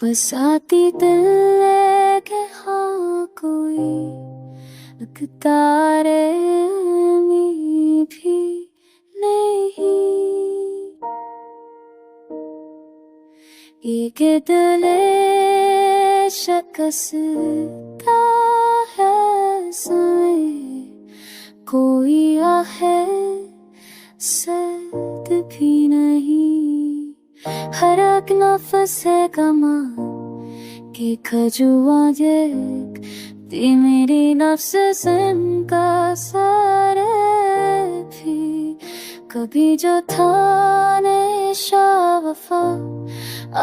बसाती दिल है कि हाँ कोई तारे में भी नहीं। एक दिल शिकस्ता है समय कोई आहे सर्द भी नहीं। हर एक नफस है कमा के खजुआ जग ती मेरी नफ्स का सारे भी कभी जो था नेशा वफा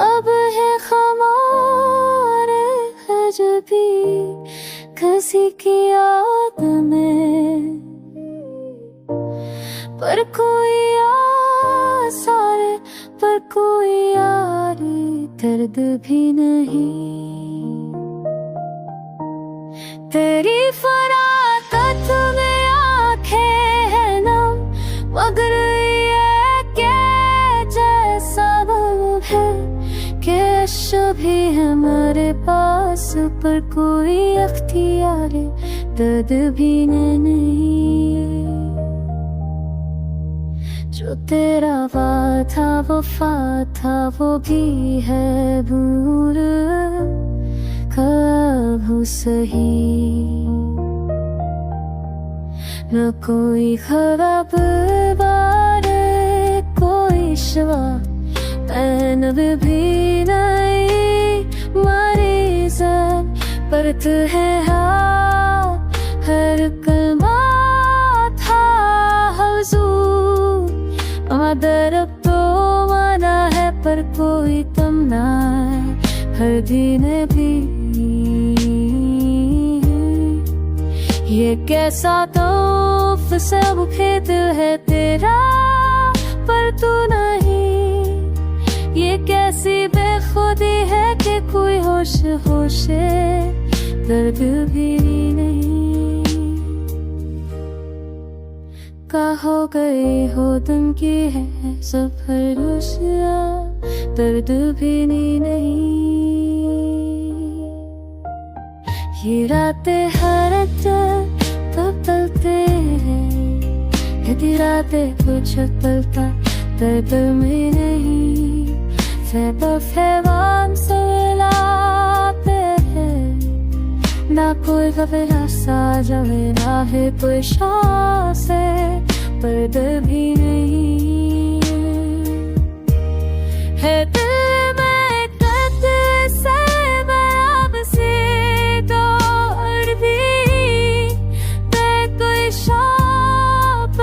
अब है खमारे हजबी किसी की याद में पर कोई आसार पर कोई यार दर्द भी नहीं। तेरी फराकत में आंखें हैं नम मगर ये क्या जैसा गम है कि भी है हमारे पास पर कोई अख्तियार दर्द भी नहीं। जो तेरा वादा वफा था वो भी है भूल कब सही। न कोई खराब बार कोई शवा पैन भी नहीं मरीज़न पर तू है हाँ हर कलमा था हुजूर मदर तो माना है पर कोई तमना हर दिन भी। ये कैसा तौफ सब खेत है तेरा पर तू नहीं। ये कैसी बेखुदी है कि कोई होश होशे दर्द भी नहीं। कहो गए हो तुम की है सफर दर्द भी नहीं। ये रातें हर तब तलते हैं यदि रातें कुछ तलता दर्द में नहीं। फैवान से लाते हैं ना कोई घबरा सा जावे ना है कोई सांस पर दर्द भी नहीं है। दिल में दर्द से मैं अब से तो और भी मैं कोई शाप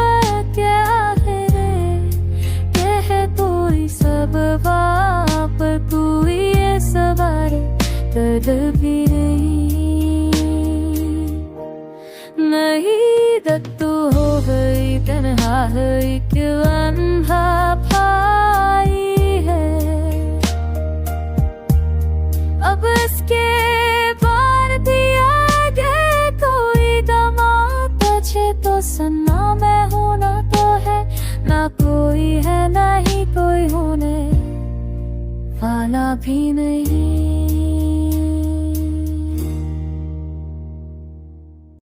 क्या है यह कोई सब पर कोई ये सवार दर्द भी नहीं। दत्तू हो गई तन्हा है क्यों अंधा भाई है अब इसके बार दिया गया कोई दामाद तुझे तो सन्ना मैं होना तो है ना कोई है ना ही कोई होने वाला भी नहीं।